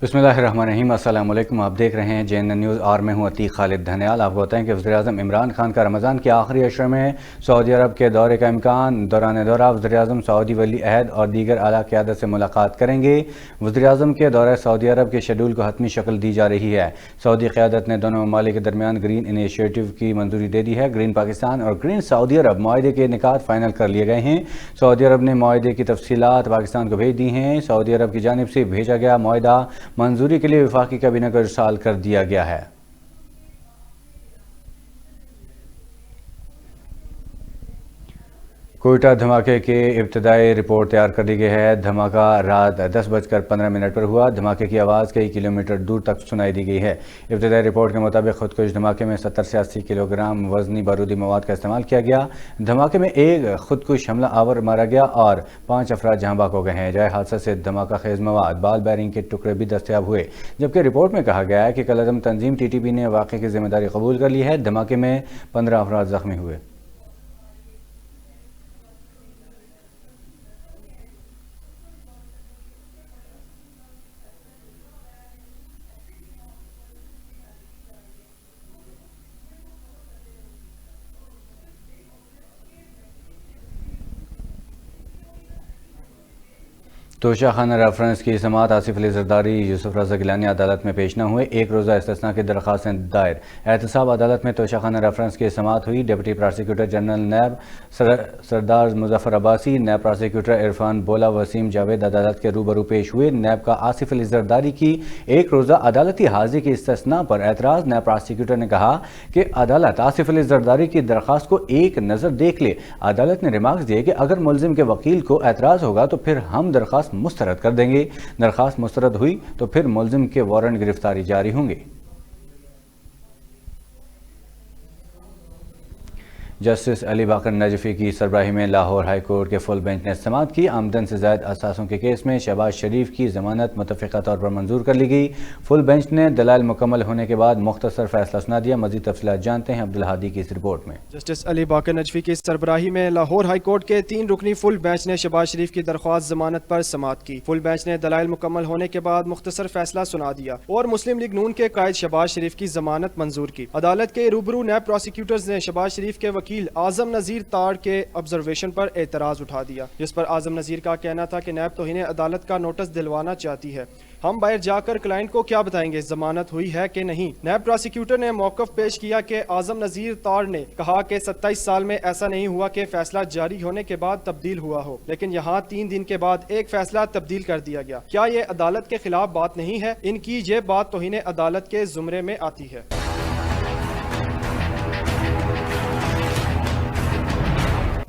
बिस्मिल्लाहिर्रहमानिर्रहीम। अस्सलाम वालेकुम। आप देख रहे हैं JNN न्यूज़ और मैं हूं अतीक खालिद धनियाल। आपको बताएं कि वज़ीर-ए-आज़म इमरान खान का रमज़ान के आखिरी अशरे में सऊदी अरब के दौरे का इम्कान। दौरान दौरा वज़ीर-ए-आज़म सऊदी वली अहद और दीगर आला क़यादत से मुलाकात करेंगे। वज़ीर-ए-आज़म के दौरे सऊदी अरब के शेड्यूल को हतमी शक्ल दी जा रही है। सऊदी क़यादत ने दोनों ममालिक के दरमियान ग्रीन इनिशिएटिव की मंजूरी दे दी है। ग्रीन पाकिस्तान और ग्रीन सऊदी अरब मुआहदे के निकात फ़ाइनल कर लिए गए हैं। सऊदी अरब ने मुआहदे की तफसीलात पाकिस्तान को भेज दी हैं। सऊदी अरब की जानिब से भेजा गया मुआहदा मंजूरी के लिए वफाकी काबीना को इरसाल कर दिया गया है। कोयटा धमाके के इब्तदाई रिपोर्ट तैयार कर ली गई है। धमाका रात 10:15 पर हुआ। धमाके की आवाज़ कई किलोमीटर दूर तक सुनाई दी गई है। इब्तदाई रिपोर्ट के मुताबिक खुदकुश धमाके में 70 से 80 किलोग्राम वजनी बारूदी मवाद का इस्तेमाल किया गया। धमाके में एक खुदकुश हमला आवर मारा गया और 5 अफराद जहाँ बाक हो गए हैं। जाए हादसा से धमाका खेज मवाद बाल बैरिंग के टुकड़े भी दस्तयाब हुए। जबकि रिपोर्ट में कहा गया है कि कलअदम तंजीम TTP ने वाक़े की जिम्मेदारी कबूल कर ली है। धमाके में 15 अफराद जख्मी हुए। तोशाखाना रेफरेंस की समात आसिफ अली जरदारी यूसुफ रज़ा गिलानी अदालत में पेश न हुए। एक रोज़ा इस्तिस्ना की दरख्वास्तें दायर। एहतसाब अदालत में तोशाखाना रेफरेंस की समात हुई। डिप्टी प्रोसिक्यूटर जनरल नैब सरदार मुजफ्फर अब्बासी, नैब प्रोसिक्यूटर इरफान बोला, वसीम जावेद अदालत के रूबरू पेश हुए। नैब का आसिफ अली जरदारी की एक रोज़ा अदालती हाजिरी की इस्तिस्ना पर एतराज़। नैब प्रोसिक्यूटर ने कहा कि अदालत आसिफ अली जरदारी की दरख्वास्त को एक नज़र देख ले। अदालत ने रिमार्क्स दिए कि अगर मुल्जिम के वकील को एतराज़ होगा तो फिर हम दरख्वास्त मुस्तरद कर देंगे। दरख्वास्त मुस्तरद हुई तो फिर मुल्जिम के वारंट गिरफ्तारी जारी होंगे। जस्टिस अली बाकर नजफी की सरबराही में लाहौर हाई कोर्ट के फुल बेंच ने समाअत की। आमदन से ज़ायद असासों के केस में शहबाज शरीफ की जमानत मुतफ़िक़ा तौर पर मंजूर कर ली गई। फुल बेंच ने दलाइल मुकम्मल होने के बाद मुख्तसर फैसला सुना दिया। मज़ीद तफसीलात जानते हैं अब्दुल हादी की इस रिपोर्ट में। जस्टिस अली बाकर नजफी की सरबराही में लाहौर हाई कोर्ट के 3 रुकनी फुल बेंच ने शहबाज शरीफ की दरख्वास्त जमानत पर समाअत की। फुल बेंच ने दलाइल मुकम्मल होने के बाद मुख्तसर फैसला सुना दिया और मुस्लिम लीग नून के कायद शहबाज शरीफ की जमानत मंजूर की। अदालत के रूबरू नैब प्रोसिक्यूटर्स ने शहबाज शरीफ के वकील आजम नजीर ताड़ के ऑब्जर्वेशन पर एतराज उठा दिया, जिस पर आजम नजीर का कहना था कि नैब तौहीन अदालत का नोटिस दिलवाना चाहती है। हम बाहर जाकर क्लाइंट को क्या बताएंगे, जमानत हुई है कि नहीं। नैब प्रोसिक्यूटर ने मौकफ पेश किया कि आजम नजीर ताड़ ने कहा कि 27 साल में ऐसा नहीं हुआ कि फैसला जारी होने के बाद तब्दील हुआ हो, लेकिन यहाँ 3 दिन के बाद एक फैसला तब्दील कर दिया गया। क्या ये अदालत के खिलाफ बात नहीं है? इनकी ये बात तौहीन अदालत के जुमरे में आती है।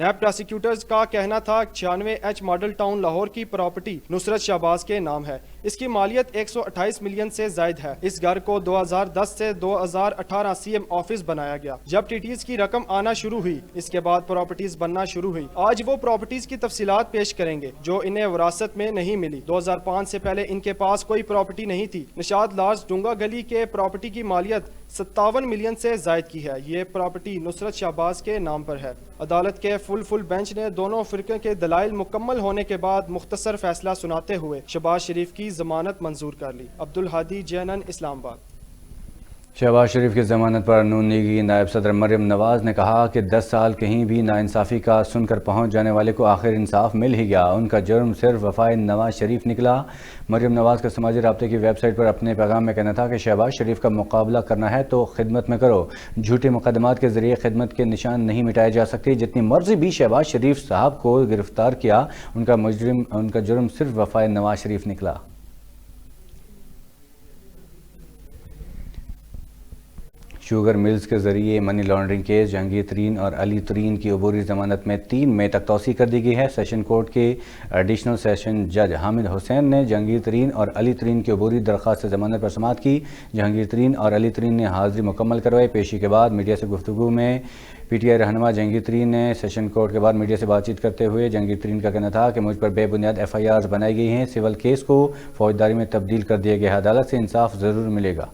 नैब प्रोसिक्यूटर्स का कहना था 96H मॉडल टाउन लाहौर की प्रॉपर्टी नुसरत शहबाज के नाम है। इसकी मालियत 128 मिलियन से जायद है। इस घर को 2010 से 2018 CM ऑफिस बनाया गया। जब TTS की रकम आना शुरू हुई, इसके बाद प्रॉपर्टीज बनना शुरू हुई। आज वो प्रॉपर्टीज की तफसीलात पेश करेंगे जो इन्हें विरासत में नहीं मिली। 2005 से पहले इनके पास कोई प्रॉपर्टी नहीं थी। निशाद लार्ज डूंगा गली के प्रॉपर्टी की मालियत 57 मिलियन से जायद की है। ये प्रॉपर्टी नुसरत शहबाज के नाम पर है। अदालत के फुल बेंच ने दोनों फिरके के दलाइल मुकम्मल होने के बाद मुख्तसर फैसला सुनाते हुए शहबाज शरीफ की जमानत मंजूर कर ली। अब्दुल हादी, JNN, इस्लामाबाद। शहबाज शरीफ की जमानत पर नून लीगी नायब सदर मरियम नवाज ने कहा कि 10 साल कहीं भी नाइंसाफ़ी का सुनकर पहुंच जाने वाले को आखिर इंसाफ मिल ही गया। उनका जुर्म सिर्फ वफ़ाए नवाज शरीफ निकला। मरियम नवाज का समाजी राब्ते की वेबसाइट पर अपने पैगाम में कहना था कि शहबाज शरीफ का मुकाबला करना है तो खिदमत में करो। झूठे मुकदमात के जरिए खिदमत के निशान नहीं मिटाए जा सकते। जितनी मर्जी भी शहबाज शरीफ साहब को गिरफ्तार किया, उनका जुर्म सिर्फ वफ़ाए नवाज शरीफ निकला। शुगर मिल्स के जरिए मनी लॉन्ड्रिंग केस जहांगीर तरीन और अली तरीन की अबूरी जमानत में 3 मई तक तौसी कर दी गई है। सेशन कोर्ट के एडिशनल सेशन जज हामिद हुसैन ने जहांगीर तरीन और अली तरीन की अबूरी दरख्वास्त जमानत पर समाअत की। जहांगीर तरीन और अली तरीन ने हाजिरी मुकम्मल करवाई। पेशी के बाद मीडिया से गुफ्तगू में PTI रहनुमा जहांगीर तरीन ने सेशन कोर्ट के बाद मीडिया से बातचीत करते हुए जहांगीर तरीन का कहना था कि मुझ पर बेबुनियाद FIRs बनाई गई हैं। सिविल केस को फौजदारी में तब्दील कर दिया गया है। अदालत से इंसाफ ज़रूर मिलेगा।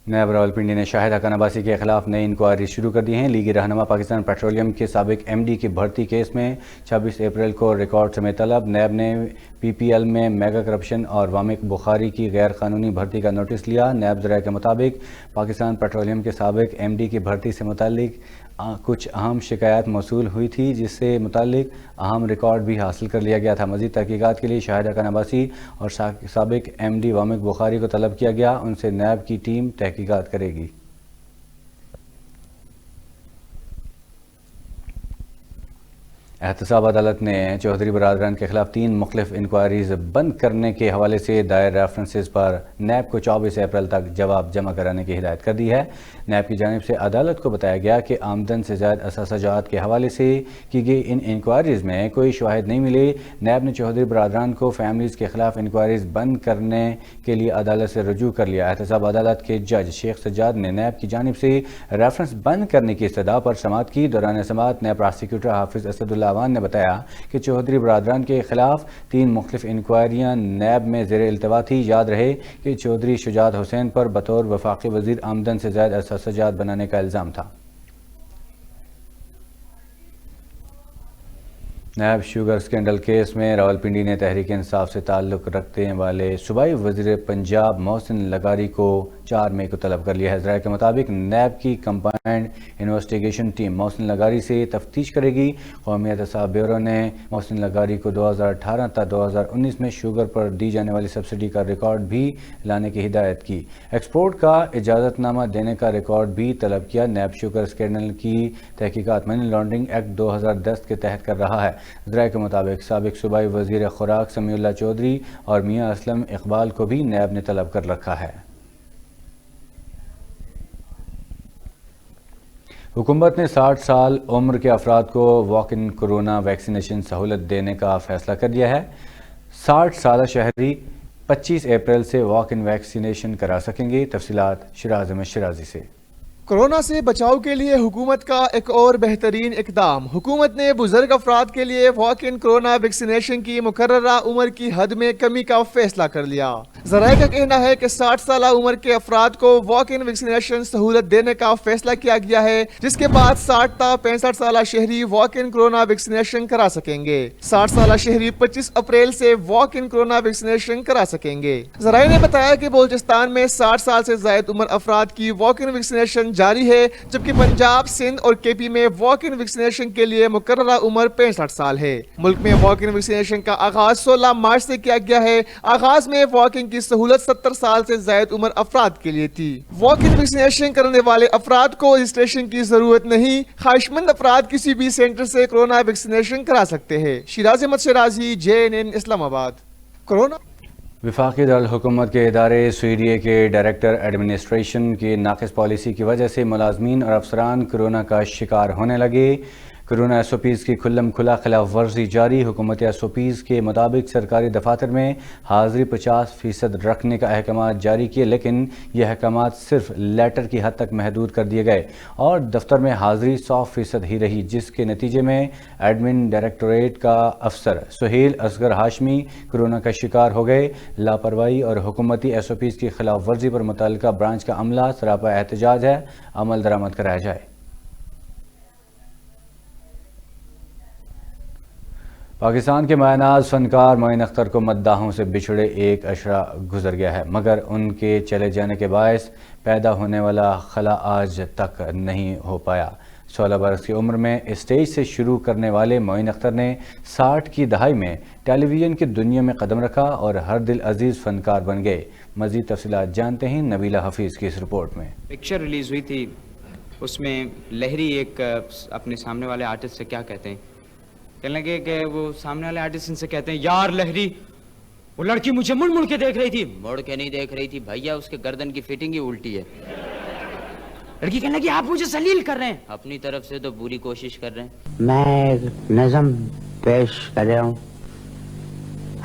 نیب راولپنڈی نے شاہد حقان عباسی کے خلاف نئی انکوائری شروع کر دی ہیں۔ لیگی رہنما پاکستان پیٹرولیم کے سابق ایم ڈی کی بھرتی کیس میں 26 اپریل کو ریکارڈ سمیت طلب۔ نیب نے پی پی ایل میں میگا کرپشن اور وامق بخاری کی غیر قانونی بھرتی کا نوٹس لیا۔ نیب ذرائع کے مطابق پاکستان پیٹرولیم کے سابق ایم ڈی کی بھرتی سے متعلق کچھ اہم شکایات موصول ہوئی تھی، جس سے متعلق اہم ریکارڈ بھی حاصل کر لیا گیا تھا۔ مزید تحقیقات کے لیے شاہد حقان عباسی اور سابق ایم ڈی وامق بخاری کو طلب کیا گیا، ان سے نیب کی ٹیم تحقیقات کرے گی۔ احتساب عدالت نے چودھری برادران کے خلاف 3 مختلف انکوائریز بند کرنے کے حوالے سے دائر ریفرنسز پر نیب کو 24 اپریل تک جواب جمع کرانے کی ہدایت کر دی ہے۔ نیب کی جانب سے عدالت کو بتایا گیا کہ آمدن سے زائد اثاثہ جات کے حوالے سے کی گئی ان انکوائریز میں کوئی شواہد نہیں ملے۔ نیب نے چودھری برادران کو فیملیز کے خلاف انکوائریز بند کرنے کے لیے عدالت سے رجوع کر لیا۔ احتساب عدالت کے جج شیخ سجاد نے نیب کی جانب سے ریفرنس بند کرنے کی استدعا پر سماعت کی۔ دوران سماعت نیب پراسیکیوٹر حافظ اسد اللہ نے بتایا کہ چودھری برادران کے خلاف 3 مختلف انکوائریاں نیب میں زیر التوا تھی۔ یاد رہے کہ چودھری شجاعت حسین پر بطور وفاقی وزیر آمدن سے زائد اثاثہ جات بنانے کا الزام تھا۔ نیب شوگر اسکینڈل کیس میں راولپنڈی نے تحریک انصاف سے تعلق رکھنے والے صوبائی وزیر پنجاب محسن لغاری کو 4 مئی کو طلب کر لیا ہے۔ ذرائع کے مطابق نیب کی کمبائنڈ انویسٹیگیشن ٹیم محسن لغاری سے تفتیش کرے گی۔ قومی احتساب بیورو نے محسن لغاری کو 2018 تا 2019 میں شوگر پر دی جانے والی سبسڈی کا ریکارڈ بھی لانے کی ہدایت کی۔ ایکسپورٹ کا اجازت نامہ دینے کا ریکارڈ بھی طلب کیا۔ نیب شوگر اسکینڈل کی تحقیقات منی لانڈرنگ ایکٹ 2010 کے تحت کر رہا ہے۔ ذرائع کے مطابق سابق صوبائی وزیر خوراک سمیع اللہ چودھری اور میاں اسلم اقبال کو بھی نیب نے طلب کر رکھا ہے۔ حکومت نے 60 سال عمر کے افراد کو واک ان کورونا ویکسینیشن سہولت دینے کا فیصلہ کر لیا ہے۔ 60 سالہ شہری 25 اپریل سے واک ان ویکسینیشن کرا سکیں گے۔ تفصیلات شیراز احمد شیرازی سے۔ کورونا سے بچاؤ کے لیے حکومت کا ایک اور بہترین اقدام۔ حکومت نے بزرگ افراد کے لیے واک ان کورونا ویکسینیشن کی مقررہ عمر کی حد میں کمی کا فیصلہ کر لیا۔ ذرائع کا کہنا ہے کہ 60 سالہ عمر کے افراد کو واک ان ویکسینیشن سہولت دینے کا فیصلہ کیا گیا ہے، جس کے بعد 60 تا 65 سالہ شہری واک ان کورونا ویکسینیشن کرا سکیں گے۔ 60 سالہ شہری 25 اپریل سے واک ان کورونا ویکسینیشن کرا سکیں گے۔ ذرائع نے بتایا کہ بلوچستان میں 60 سال سے زائد عمر افراد کی واک ان ویکسینیشن جاری ہے، جبکہ پنجاب، سندھ اور کے پی میں واک ان ویکسینیشن کے لیے مقررہ عمر 65 سال ہے۔ ملک میں واک ان ویکسینیشن کا آغاز 16 مارچ سے کیا گیا ہے۔ آغاز میں واک ان کی سہولت 70 سال سے زائد عمر افراد کے لیے تھی۔ واک ان ویکسینیشن کرنے والے افراد کو رجسٹریشن کی ضرورت نہیں۔ خواہش مند افراد کسی بھی سینٹر سے کورونا ویکسینیشن کرا سکتے ہیں۔ شیراز احمد شیرازی، JNN اسلام آباد۔ کورونا وفاقی دارالحکومت کے ادارے سویڈیا کے ڈائریکٹر ایڈمنسٹریشن کی ناقص پالیسی کی وجہ سے ملازمین اور افسران کورونا کا شکار ہونے لگے۔ کورونا SOPs کی کھلم کھلا خلاف ورزی جاری۔ حکومت SOPs کے مطابق سرکاری دفاتر میں حاضری 50% رکھنے کا احکامات جاری کیے، لیکن یہ احکامات صرف لیٹر کی حد تک محدود کر دیے گئے اور دفتر میں حاضری 100% ہی رہی، جس کے نتیجے میں ایڈمن ڈائریکٹوریٹ کا افسر سہیل اصغر ہاشمی کورونا کا شکار ہو گئے۔ لاپرواہی اور حکومتی SOPs کی خلاف ورزی پر متعلقہ برانچ کا عملہ سراپا احتجاج ہے، عمل درآمد کرایا جائے۔ پاکستان کے مایہ ناز فنکار معین اختر کو مداحوں سے بچھڑے ایک عشرہ گزر گیا ہے، مگر ان کے چلے جانے کے باعث پیدا ہونے والا خلا آج تک نہیں ہو پایا۔ 16 برس کی عمر میں اسٹیج سے شروع کرنے والے معین اختر نے 60 کی دہائی میں ٹیلی ویژن کی دنیا میں قدم رکھا اور ہر دل عزیز فنکار بن گئے۔ مزید تفصیلات جانتے ہیں نبیلہ حفیظ کی اس رپورٹ میں۔ پکچر ریلیز ہوئی تھی، اس میں لہری ایک اپنے سامنے والے آرٹسٹ سے کیا کہتے ہیں، کہنے لگے کہ وہ سامنے والے آرٹسٹ ان سے کہتے ہیں، یار لہری وہ لڑکی مجھے مڑ مڑ کے دیکھ رہی تھی۔ مڑ کے نہیں دیکھ رہی تھی بھیا، اس کے گردن کی فٹنگ ہی الٹی ہے۔ لڑکی کہنے لگی آپ مجھے ذلیل کر رہے ہیں۔ اپنی طرف سے تو پوری کوشش کر رہے ہیں۔ میں نظم پیش کر رہا ہوں،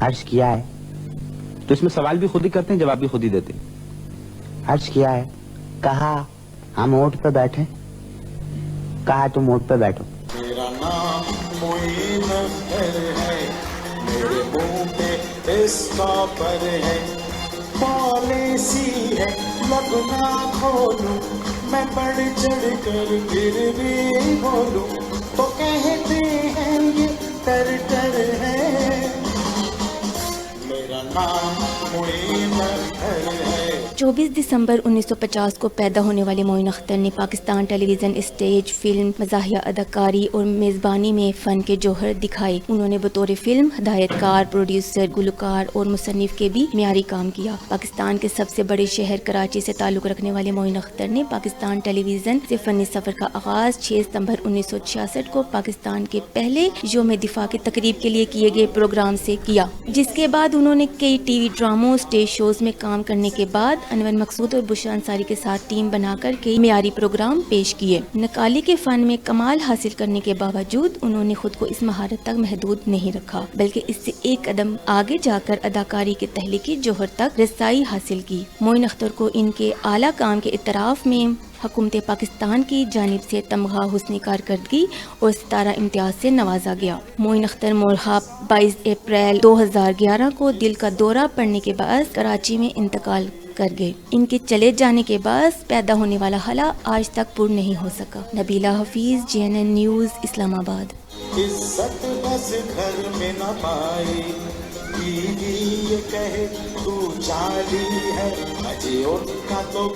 عرض کیا ہے تو اس میں سوال بھی خود ہی کرتے ہیں، جواب بھی خود ہی دیتے ہیں۔ عرض کیا ہے، کہا ہم اونٹ پہ بیٹھے، کہا تم اونٹ پہ بیٹھو۔ میرا نام معین اختر ہے، میرے منہ پہ اس کا پر ہے، پالیسی ہے लब ना खोलूं, मैं बढ़ चढ़ कर फिर भी बोलूं, तो कहते हैं ये टर टर है, मेरा नाम मोइन अख्तर है। 24 दिसंबर 1950 को पैदा होने वाले मोइन अख्तर ने पाकिस्तान टेलीविज़न, स्टेज, फिल्म, मज़ाहिया, अदाकारी और मेज़बानी में फ़न के जौहर दिखाए। उन्होंने बतौर फिल्म हदायतकार, प्रोड्यूसर, गुलकार और मुसन्निफ के भी मियारी काम किया। पाकिस्तान के सबसे बड़े शहर कराची से ताल्लुक़ रखने वाले मोइन अख्तर ने पाकिस्तान टेलीविज़न से फ़नी सफ़र का आगाज़ 6 सितंबर 1966 को पाकिस्तान के पहले यौम दिफा की तकरीब के लिए किए गए प्रोग्राम से किया, जिसके बाद उन्होंने कई टीवी ड्रामों, स्टेज शोज़ में काम करने के बाद अनवर मकसूद और बुशरा अंसारी के साथ टीम बनाकर कई मियारी प्रोग्राम पेश किए। नकाली के फन में कमाल हासिल करने के बावजूद उन्होंने खुद को इस महारत तक महदूद नहीं रखा, बल्कि इससे एक कदम आगे जाकर अदाकारी के तहलीकी जौहर तक रसाई हासिल की। मोइन अख्तर को इनके आला काम के इतराफ में हुकूमत पाकिस्तान की जानिब से तमगा हुस्नी कारकर्दगी और सितारा इम्तियाज से नवाजा गया। मोइन अख्तर मोरहा 22 अप्रैल 2011 को दिल का दौरा पड़ने के बाद कराची में इंतकाल कर गए। इनके चले जाने के बाद पैदा होने वाला हला आज तक पूर्ण नहीं हो सका। Nabila Hafeez, JNN news, Islamabad. इज्जत बस घर में न पाई, बीवी ये कहे तू जाली है, अजी उनका तो।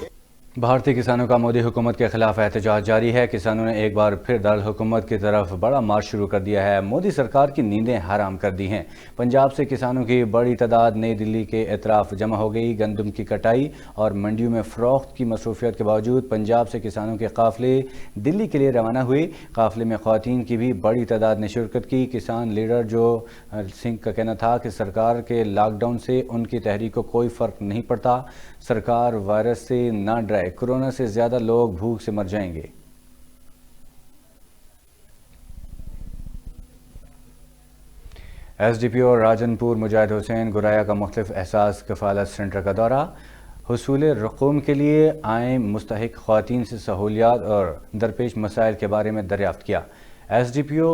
भारतीय किसानों का मोदी हुकूमत के खिलाफ एहतजाज जारी है। किसानों ने एक बार फिर दारुल हुकूमत की तरफ बड़ा मार्च शुरू कर दिया है। मोदी सरकार की नींदें हराम कर दी हैं। पंजाब से किसानों की बड़ी तादाद नई दिल्ली के एतराफ जमा हो गई। गंदम की कटाई और मंडियों में फ़रोख्त की मसरूफियत के बावजूद पंजाब से किसानों के काफ़िले दिल्ली के लिए रवाना हुए। काफ़िले में ख़वातीन की भी बड़ी तादाद ने शिरकत की। किसान लीडर जो सिंह का कहना था कि सरकार के लॉकडाउन से उनकी तहरीक को कोई फ़र्क नहीं पड़ता। सरकार वायरस से ना डरे, कोरोना से ज़्यादा लोग भूख से मर जाएंगे। SDPO राजनपुर मुजाहिद हुसैन गुराया का मुख्तलिफ एहसास कफ़ालत सेंटर का दौरा। हुसूल रक़ूम के लिए आए मुस्तहिक ख़वातीन से सहूलियात और दरपेश मसाइल के बारे में दरियाफ्त किया। SDPO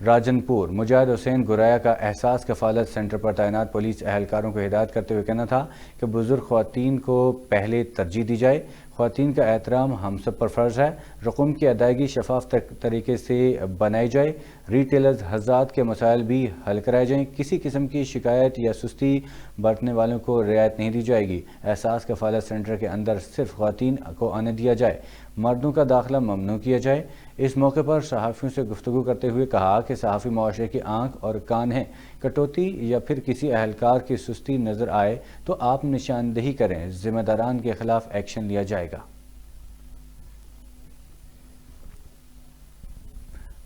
राजनपुर मुजाहिद हुसैन गुराया का एहसास कफ़ालत सेंटर पर तैनात पुलिस एहलकारों को हिदायत करते हुए कहना था कि बुज़ुर्ग ख़वातीन को पहले तरजीह दी जाए। ख़वातीन का एहतराम हम सब पर फ़र्ज़ है। रक़ूम की अदायगी शफाफ तरीके से बनाई जाए। रिटेलर्स हज़रात के मसाइल भी हल कराए जाएँ। किसी किस्म की शिकायत या सुस्ती बरतने वालों को रियायत नहीं दी जाएगी। एहसास कफ़ालत सेंटर के अंदर सिर्फ ख़वातीन को आने दिया जाए। मर्दों का दाखिला ममनू किया जाए। इस मौके पर सहाफ़ियों से गुफ्तगू करते हुए कहा कि सहाफ़ी मुआशरे की आँख और कान हैं। कटौती या फिर किसी अहलकार की सुस्ती नज़र आए तो आप निशानदेही करें। ज़िम्मेदारान के खिलाफ एक्शन लिया जाएगा।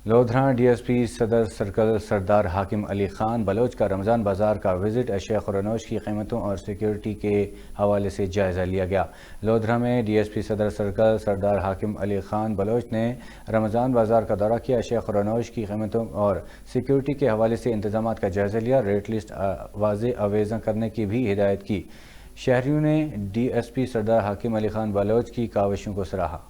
लोधरा DSP सदर सर्कल सरदार हाकिम अली खान बलोच का रमज़ान बाज़ार का विज़िट अशिया खुरानोश की कीमतों और सिक्योरिटी के हवाले से जायज़ा लिया गया। लोधरा में DSP सदर सर्कल सरदार हाकिम अली खान बलोच ने रमज़ान बाज़ार का दौरा किया। अशिया खुरानोश की कीमतों और सिक्योरिटी के हवाले से इंतज़ामात का जायज़ा लिया। रेट लिस्ट वाज़ेह अवेज़ा करने की भी हिदायत की। शहरियों ने DSP सरदार हाकिम अली खान बलोच की काविशों को सराहा।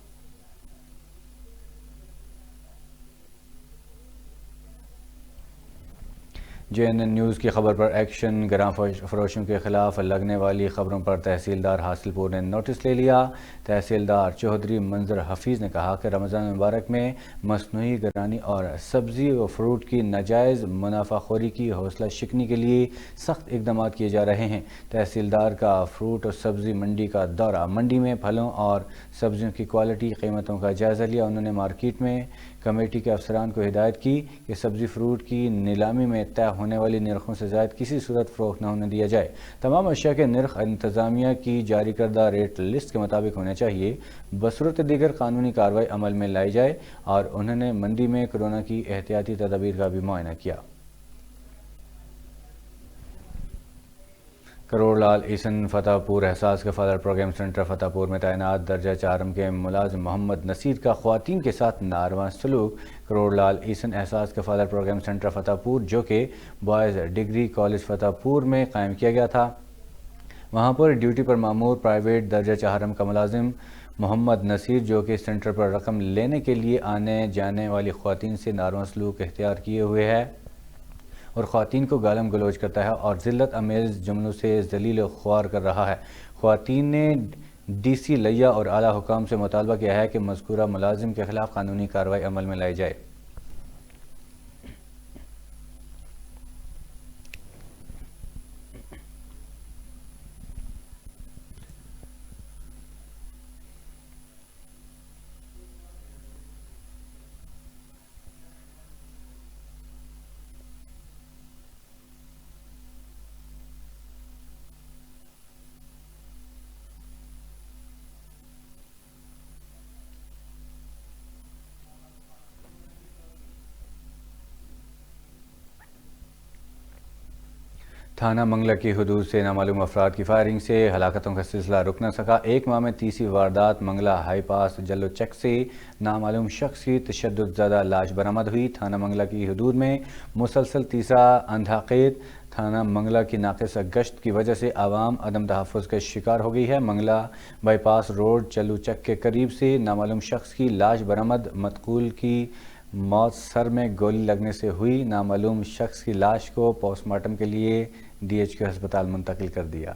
JNN न्यूज़ की खबर पर एक्शन। गरां फरोशों के खिलाफ लगने वाली खबरों पर तहसीलदार हासिलपुर ने नोटिस ले लिया। तहसीलदार चौधरी मंजर हफीज़ ने कहा कि रमज़ान मुबारक में मसनूई गरानी और सब्ज़ी व फ्रूट की नाजायज़ मुनाफाखोरी की हौसला शिकनी के लिए सख्त इकदाम किए जा रहे हैं। तहसीलदार का फ्रूट और सब्ज़ी मंडी का दौरा, मंडी में फलों और सब्ज़ियों की क्वालिटी, कीमतों का जायज़ा लिया। उन्होंने मार्केट में कमेटी के अफसरान को हिदायत की कि सब्ज़ी फ्रूट की नीलामी में तय होने वाली नरखों से ज़ायद किसी सूरत फ़रोख्त न होने दिया जाए। तमाम अशिया के नर्ख इंतज़ामिया की जारी करदा रेट लिस्ट के मुताबिक होने चाहिए। बसूरत दीगर कानूनी कार्रवाई अमल में लाई जाए। और उन्होंने मंडी में कोरोना की एहतियाती तदाबीर का भी मुआयना किया। करोड़ लाल ईसन फतेहपुर एहसास कफ़ालत प्रोग्राम सेंटर फतेहपुर में तैनात दर्जा 4 के मुलाजिम मोहम्मद नसीर का ख़वातीन के साथ नारवा सलूक। करोड़ लाल ईसन एहसास कफ़ालत प्रोग्राम सेंटर फतेहपुर जो कि बॉयज़ डिग्री कॉलेज फतेहपुर में कायम किया गया था, वहाँ पर ड्यूटी पर मामूर प्राइवेट दर्जा 4 का मुलाजिम मोहम्मद नसीर जो कि सेंटर पर रकम लेने के लिए आने जाने वाली ख़वातीन से नारवा सलूक इख्तियार किए हुए है और ख़वातीन को गालम गलोच करता है और ज़िल्लत अमेज़ जुमलों से ज़लील ख्वार कर रहा है। ख़वातीन ने ڈی سی لیا اور اعلیٰ حکام سے مطالبہ کیا ہے کہ مذکورہ ملازم کے خلاف قانونی کارروائی عمل میں لائی جائے۔ تھانہ منگلہ کی حدود سے نامعلوم افراد کی فائرنگ سے ہلاکتوں کا سلسلہ رک نہ سکا۔ ایک ماہ میں تیسری واردات منگلہ ہائی پاس جلو چک سے نامعلوم شخص کی تشدد زدہ لاش برآمد ہوئی۔ تھانہ منگلہ کی حدود میں مسلسل تیسرا اندھاقیت تھانہ منگلہ کی ناقص گشت کی وجہ سے عوام عدم تحفظ کا شکار ہو گئی ہے۔ منگلہ بائی پاس روڈ چلو چک کے قریب سے نامعلوم شخص کی لاش برآمد۔ متقول کی موت سر میں گولی لگنے سے ہوئی۔ نامعلوم شخص کی لاش کو پوسٹ مارٹم کے لیے ڈی ایچ کیو ہسپتال منتقل کر دیا۔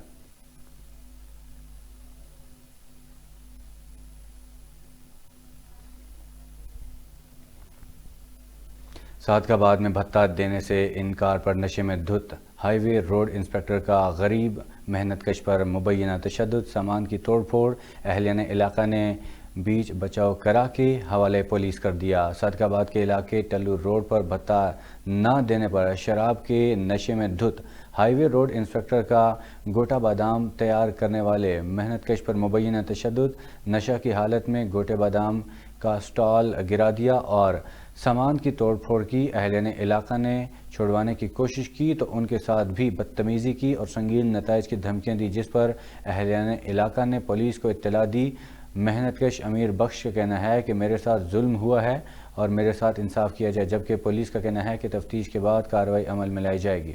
صادق آباد میں بھتہ دینے سے انکار پر نشے میں دھت ہائی وے روڈ انسپکٹر کا غریب محنت کش پر مبینہ تشدد، سامان کی توڑ پھوڑ، اہلیہ علاقہ نے بیچ بچاؤ کرا کے حوالے پولیس کر دیا۔ صادق آباد کے علاقے ٹلو روڈ پر بھتہ نہ دینے پر شراب کے نشے میں دھت ہائی وے روڈ انسپکٹر کا گوٹا بادام تیار کرنے والے محنت کش پر مبینہ تشدد، نشہ کی حالت میں گوٹے بادام کا سٹال گرا دیا اور سامان کی توڑ پھوڑ کی۔ اہلیہ علاقہ نے چھڑوانے کی کوشش کی تو ان کے ساتھ بھی بدتمیزی کی اور سنگین نتائج کی دھمکیاں دی، جس پر اہلیہ علاقہ نے پولیس کو اطلاع دی۔ محنت کش امیر بخش کا کہنا ہے کہ میرے ساتھ ظلم ہوا ہے اور میرے ساتھ انصاف کیا جائے، جبکہ پولیس کا کہنا ہے کہ تفتیش کے بعد کارروائی عمل میں لائی جائے گی۔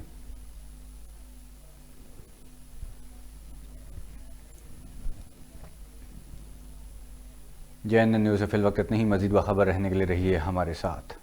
JNN نیوز سے فی الوقت اتنی ہی، مزید باخبر رہنے کے لیے رہیے ہمارے ساتھ۔